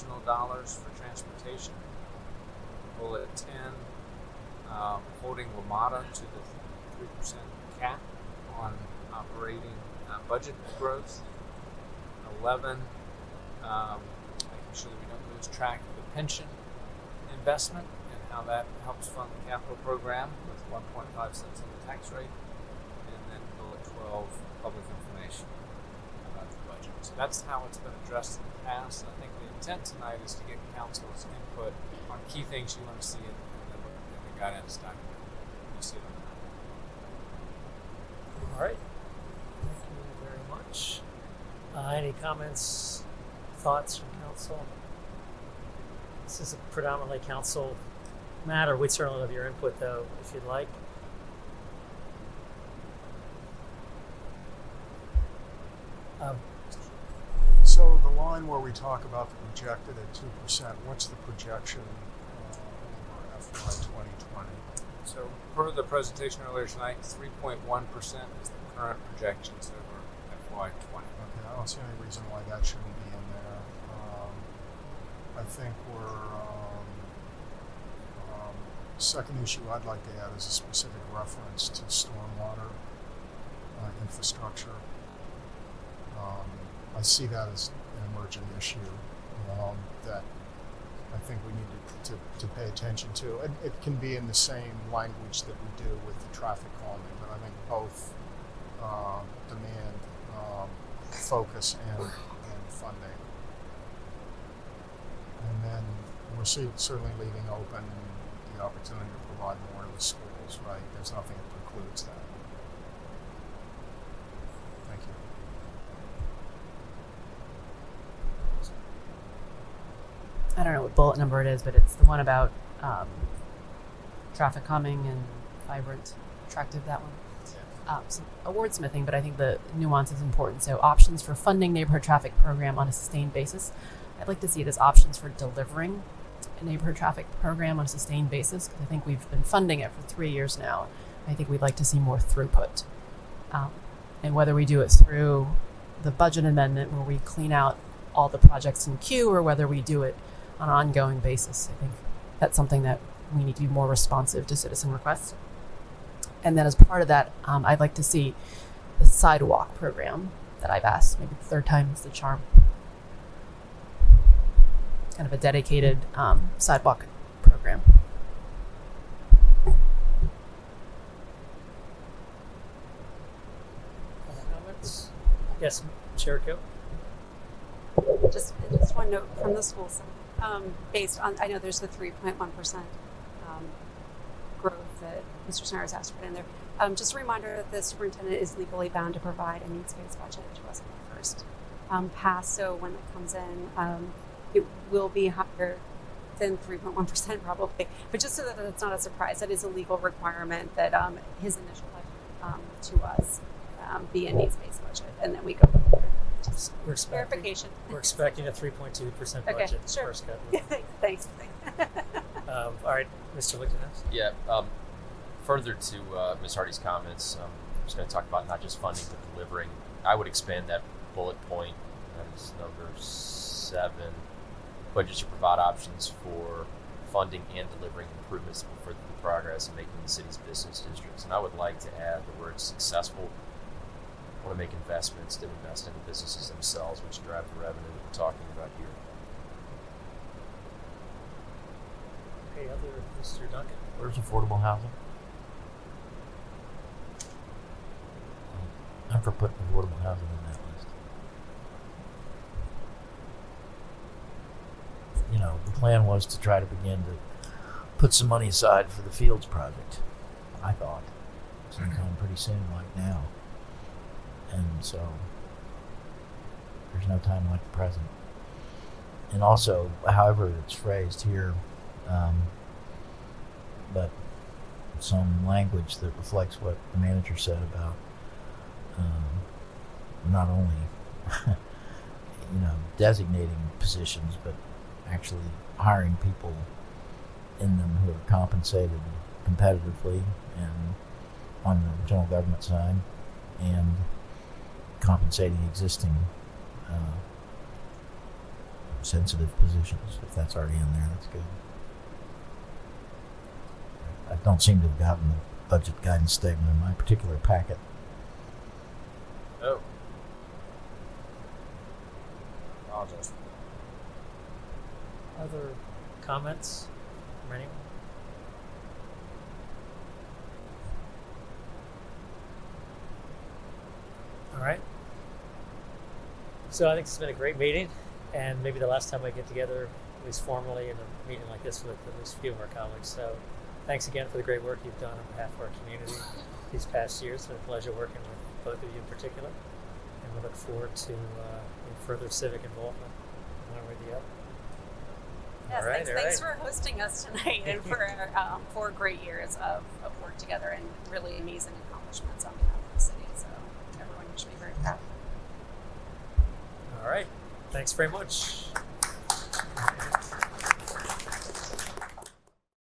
additional dollars for transportation. Bullet 10, holding WMATA to the 3% cap on operating budget growth. 11, making sure that we don't lose track of the pension investment and how that helps fund the capital program with 1.5 cents on the tax rate. And then bullet 12, public information about the budget. So that's how it's been addressed in the past. And I think the intent tonight is to get council's input on key things you want to see in the guidance document. You see it on that. All right. Thank you very much. Any comments, thoughts from council? This is a predominantly council matter. We'd certainly love your input, though, if you'd like. So the line where we talk about the projected at 2%, what's the projection over FY 2020? So per the presentation earlier tonight, 3.1% is the current projections over FY 20. Okay, I don't see any reason why that shouldn't be in there. I think second issue I'd like to add is a specific reference to stormwater infrastructure. I see that as an emergent issue that I think we need to pay attention to. It can be in the same language that we do with the traffic calming, but I think both demand focus and funding. And then we're certainly leaving open the opportunity to provide more to the schools, right? There's nothing that precludes that. Thank you. I don't know what bullet number it is, but it's the one about traffic calming and vibrant, attractive, that one. Some wordsmithing, but I think the nuance is important. So options for funding neighborhood traffic program on a sustained basis. I'd like to see it as options for delivering a neighborhood traffic program on a sustained basis, because I think we've been funding it for 3 years now. I think we'd like to see more throughput. And whether we do it through the budget amendment where we clean out all the projects in queue, or whether we do it on an ongoing basis, I think that's something that we need to be more responsive to citizen requests. And then as part of that, I'd like to see the sidewalk program that I've asked. Maybe the third time is the charm. Kind of a dedicated sidewalk program. Other comments? Yes, Jericho? Just one note from the school side. Based on, I know there's the 3.1% growth that Mr. Snyder's asked to put in there. Just a reminder that the superintendent is legally bound to provide a needs-based budget to us on the first pass. So when it comes in, it will be higher than 3.1% probably. But just so that it's not a surprise, that is a legal requirement that his initial budget to us be a needs-based budget, and then we go from there. Just verification. We're expecting a 3.2% budget. Okay, sure. First cut. Thanks. All right, Mr. Lichtenhouse. Yeah. Further to Ms. Hardy's comments, I'm just going to talk about not just funding but delivering. I would expand that bullet point. That is number 7. Budget should provide options for funding and delivering improvements that will further the progress in making the city's business districts. And I would like to add the word successful. I want to make investments that invest in the businesses themselves, which drive the revenue that we're talking about here. Okay, other Mr. Duncan. Where's affordable housing? I'm for putting affordable housing on that list. You know, the plan was to try to begin to put some money aside for the Fields project, I thought. Sometime pretty soon, like now. And so, there's no time like the present. And also, however it's phrased here, but some language that reflects what the manager said about not only designating positions, but actually hiring people in them who are compensated competitively and on the general government side, and compensating existing sensitive positions. If that's already in there, that's good. I don't seem to have gotten the budget guidance statement in my particular packet. Oh. Apologize. Other comments from anyone? All right. So I think this has been a great meeting, and maybe the last time I get together, at least formally, in a meeting like this with at least a few of our colleagues. So thanks again for the great work you've done on behalf of our community these past years. It's been a pleasure working with both of you in particular, and we look forward to further civic involvement one way or the other. Yes, All right, thanks for hosting us tonight and for 4 great years of work together and really amazing accomplishments on behalf of the city. So everyone should be very proud. All right. Thanks very much.